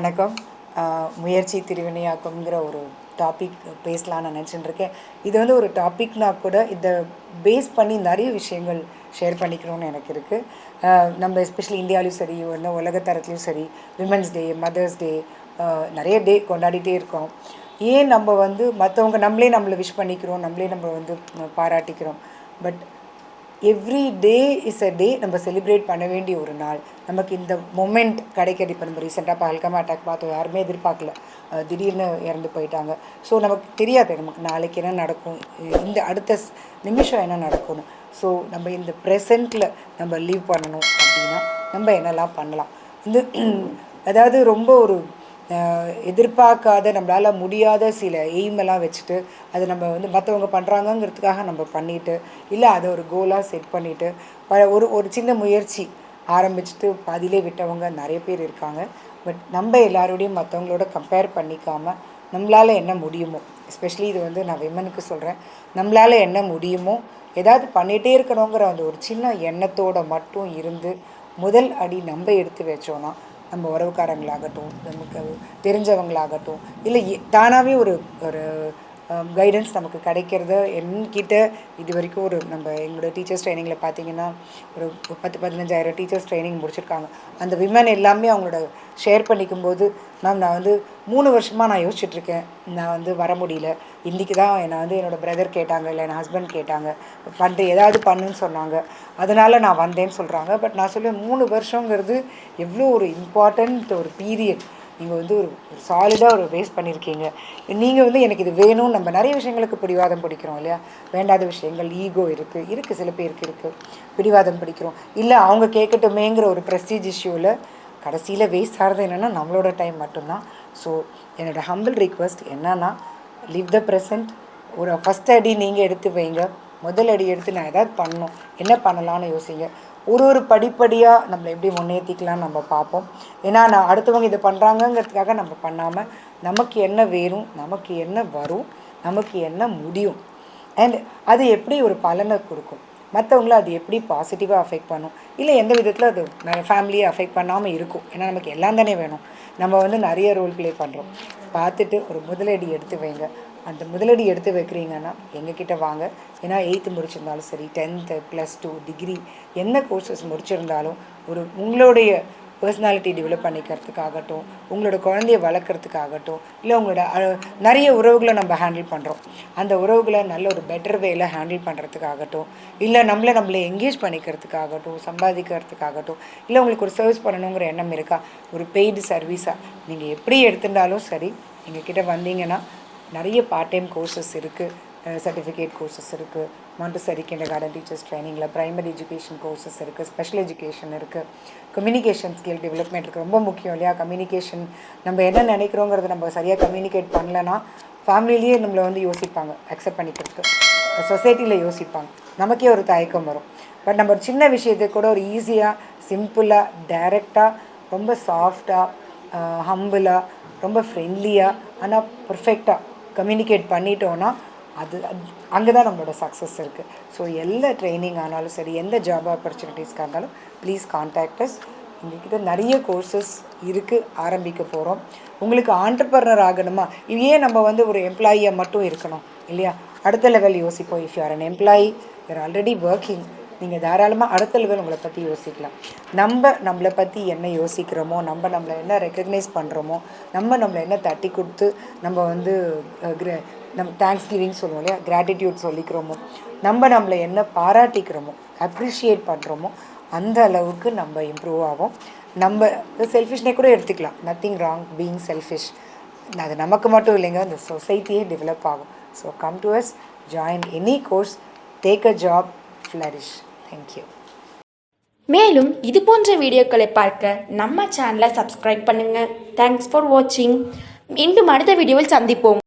வணக்கம். முயற்சி திருவினையாக்கும்ங்கிற ஒரு டாபிக் பேசலான்னு நான் நினச்சிட்டுருக்கேன். இது வந்து ஒரு டாபிக்னா கூட இதை பேஸ் பண்ணி நிறைய விஷயங்கள் ஷேர் பண்ணிக்கணும்னு எனக்கு இருக்குது. நம்ம எஸ்பெஷலி இந்தியாவிலையும் சரி, இன்னும் உலகத்தரத்துலையும் சரி, விமென்ஸ் டே, மதர்ஸ் டே, நிறைய டே கொண்டாடிட்டே இருக்கோம். ஏன் நம்ம வந்து மற்றவங்க நம்மளை விஷ் பண்ணிக்கிறோம், நம்ம வந்து பாராட்டிக்கிறோம். But every day is a day நம்ம செலிப்ரேட் பண்ண வேண்டிய ஒரு நாள். நமக்கு இந்த மொமெண்ட் கிடைக்கிறது. இப்போ நம்ம ரீசெண்டாக பஹல்காம் அட்டாக் பார்த்தோம், யாருமே எதிர்பார்க்கல, திடீர்னு இறந்து போயிட்டாங்க. ஸோ நமக்கு தெரியாது நமக்கு நாளைக்கு என்ன நடக்கும், இந்த அடுத்த நிமிஷம் என்ன நடக்கணும். ஸோ நம்ம இந்த ப்ரெசண்ட்டில் நம்ம லீவ் பண்ணணும் அப்படின்னா நம்ம என்னெல்லாம் பண்ணலாம். இந்த அதாவது ரொம்ப ஒரு எதிர்பார்க்காத நம்மளால் முடியாத சில எய்மெல்லாம் வச்சுட்டு அதை நம்ம வந்து மற்றவங்க பண்ணுறாங்கங்கிறதுக்காக நம்ம பண்ணிவிட்டு, இல்லை அதை ஒரு கோலாக செட் பண்ணிவிட்டு ஒரு சின்ன முயற்சி ஆரம்பிச்சுட்டு பாதியிலே விட்டவங்க நிறைய பேர் இருக்காங்க. பட் நம்ம எல்லாரோடையும் மற்றவங்களோட கம்பேர் பண்ணிக்காமல் நம்மளால் என்ன முடியுமோ, எஸ்பெஷலி இது வந்து நான் விமனுக்கு சொல்கிறேன், நம்மளால் என்ன முடியுமோ ஏதாவது பண்ணிகிட்டே இருக்கணுங்கிற அந்த ஒரு சின்ன எண்ணத்தோடு மட்டும் இருந்து முதல் அடி நம்ம எடுத்து வச்சோன்னா நம்ம உறவுக்காரங்களாகட்டும், நமக்கு தெரிஞ்சவங்களாகட்டும், இல்லை தானாகவே ஒரு ஒரு கைடன்ஸ் நமக்கு கிடைக்கிறது. என்கிட்ட இது வரைக்கும் எங்களோட டீச்சர்ஸ் ட்ரைனிங்கில் பார்த்தீங்கன்னா ஒரு 10-15,000 டீச்சர்ஸ் ட்ரைனிங் முடிச்சிருக்காங்க. அந்த விமன் எல்லாமே அவங்களோட ஷேர் பண்ணிக்கும்போது, மேம் நான் வந்து 3 வருஷமாக நான் யோசிச்சுட்ருக்கேன், நான் வந்து வர முடியல, இன்றைக்கி தான் என்னை வந்து என்னோடய பிரதர் கேட்டாங்க, இல்லை என் ஹஸ்பண்ட் கேட்டாங்க, ஏதாவது பண்ணுன்னு சொன்னாங்க, அதனால் நான் வந்தேன்னு சொல்கிறாங்க. பட் நான் சொல்லுவேன், 3 வருஷங்கிறது எவ்வளோ ஒரு இம்பார்ட்டண்ட் ஒரு பீரியட். நீங்கள் வந்து ஒரு சாலிடாக ஒரு வேஸ்ட் பண்ணியிருக்கீங்க. நீங்கள் வந்து எனக்கு இது வேணும்னு நம்ம நிறைய விஷயங்களுக்கு பிடிவாதம் பிடிக்கிறோம் இல்லையா. வேண்டாத விஷயங்கள், ஈகோ இருக்குது சில பேருக்கு இருக்குது, பிடிவாதம் பிடிக்கிறோம். இல்லை அவங்க கேட்கட்டுமேங்கிற ஒரு ப்ரெஸ்டீஜ் இஷ்யூவில் கடைசியில் வேஸ்ட் ஆகிறது என்னென்னா நம்மளோட டைம் மட்டும்தான். ஸோ என்னோடய ஹம்பிள் ரிக்வெஸ்ட் என்னன்னா, லிவ் த ப்ரெசன்ட். ஒரு ஃபஸ்ட் அடி நீங்கள் எடுத்து வைங்க. முதல் அடி எடுத்து நான் எதாவது பண்ணணும், என்ன பண்ணலான்னு யோசிங்க. ஒரு படிப்படியாக நம்மளை எப்படி முன்னேற்றிக்கலாம்னு நம்ம பார்ப்போம். ஏன்னா நான் அடுத்தவங்க இதை பண்ணுறாங்கங்கிறதுக்காக நம்ம பண்ணாமல் நமக்கு என்ன வேணும், நமக்கு என்ன வரும், நமக்கு என்ன முடியும், அண்ட் அது எப்படி ஒரு பலனை கொடுக்கும், மற்றவங்கள அது எப்படி பாசிட்டிவாக அஃபெக்ட் பண்ணும், இல்லை எந்த விதத்தில் அது ஃபேமிலியை அஃபெக்ட் பண்ணாமல் இருக்கும். ஏன்னா நமக்கு எல்லாம் தானே வேணும். நம்ம வந்து நிறைய ரோல் ப்ளே பண்ணுறோம். பார்த்துட்டு ஒரு முதலடி எடுத்து வைங்க. அந்த முதலடி எடுத்து வைக்கிறீங்கன்னா எங்ககிட்ட வாங்க. ஏன்னா 8th முடிச்சிருந்தாலும் சரி, 10th +2 டிகிரி என்ன கோர்சஸ் முடிச்சிருந்தாலும் உங்களுடைய பர்சனாலிட்டி டெவலப் பண்ணிக்கிறதுக்காகட்டும், உங்களோட குழந்தைய வளர்க்குறதுக்காகட்டும், இல்லை உங்களோட நிறைய உறவுகளை நம்ம ஹேண்டில் பண்ணுறோம், அந்த உறவுகளை நல்ல ஒரு பெட்டர் வேல ஹேண்டில் பண்ணுறதுக்காகட்டும், இல்லை நம்மளை என்கேஜ் பண்ணிக்கிறதுக்காகட்டும், சம்பாதிக்கிறதுக்காகட்டும், இல்லை உங்களுக்கு ஒரு சர்வீஸ் பண்ணணுங்கிற எண்ணம் இருக்கா, ஒரு பெய்டு சர்வீஸாக நீங்கள் எப்படி எடுத்துட்டாலும் சரி, எங்கள் கிட்டே வந்தீங்கன்னா நிறைய பார்ட் டைம் கோர்சஸ் இருக்குது, சர்டிஃபிகேட் கோர்சஸ் இருக்குது, மாண்டசரி கிண்டர்கார்டன் டீச்சர்ஸ் ட்ரைனிங்கில் ப்ரைமரி எஜுகேஷன் கோர்சஸ் இருக்குது, ஸ்பெஷல் எஜுகேஷன் இருக்குது, கம்யூனிகேஷன் ஸ்கில் டெவலப்மெண்ட் இருக்குது. ரொம்ப முக்கியம் இல்லையா கம்யூனிகேஷன். நம்ம என்ன நினைக்கிறோங்கிறத நம்ம சரியாக கம்யூனிகேட் பண்ணலைன்னா ஃபேமிலிலேயே நம்மளை வந்து யோசிப்பாங்க அக்செப்ட் பண்ணிக்கிறதுக்கு, சொசைட்டியில் யோசிப்பாங்க, நமக்கே ஒரு தயக்கம் வரும். பட் நம்ம ஒரு சின்ன விஷயத்தை கூட ஒரு ஈஸியாக, சிம்பிளாக, டைரெக்டாக, ரொம்ப சாஃப்டாக, ஹம்பிளாக, ரொம்ப ஃப்ரெண்ட்லியாக, ஆனால் பர்ஃபெக்டாக கம்யூனிகேட் பண்ணிட்டோன்னா அது அங்கே தான் நம்மளோட சக்ஸஸ் இருக்குது. ஸோ எல்லா ட்ரைனிங் ஆனாலும் சரி, எந்த ஜாப் ஆப்பர்ச்சுனிட்டிஸ்க்காக இருந்தாலும் ப்ளீஸ் கான்டாக்ட் அஸ். எங்கள்கிட்ட நிறைய கோர்சஸ் இருக்குது, ஆரம்பிக்க போகிறோம். உங்களுக்கு ஆண்டர்ப்ரனர் ஆகணுமா, ஏன் நம்ம வந்து ஒரு எம்ப்ளாயியாக மட்டும் இருக்கணும் இல்லையா, அடுத்த லெவல் யோசிப்போம். If you are an employee, you are already working, நீங்கள் தாராளமாக அடுத்த லெவல் உங்களை பற்றி யோசிக்கலாம். நம்மளை பற்றி என்ன யோசிக்கிறோமோ, நம்மளை என்ன ரெக்கக்னைஸ் பண்ணுறோமோ, நம்மளை என்ன தட்டி கொடுத்து நம்ம வந்து தேங்க்ஸ் கிவிங் சொல்லுவோம் இல்லையா, கிராட்டிடியூட் சொல்லிக்கிறோமோ, நம்மளை என்ன பாராட்டிக்கிறோமோ, அப்ரிஷியேட் பண்ணுறோமோ, அந்த அளவுக்கு நம்ம இம்ப்ரூவ் ஆகும். நம்ம செல்ஃபிஷ்னே கூட எடுத்துக்கலாம், நத்திங் ராங் பீயிங் செல்ஃபிஷ். அது நமக்கு மட்டும் இல்லைங்க, இந்த சொசைட்டியே டெவலப் ஆகும். So come to us, join any course, take a job, flourish. Thank you. மேலும் இது போன்ற வீடியோக்களை பார்க்க நம்ம சேனலை சப்ஸ்கிரைப் பண்ணுங்கள். தேங்க்ஸ் ஃபார் வாட்சிங். மீண்டும் அடுத்த வீடியோவில் சந்திப்போம்.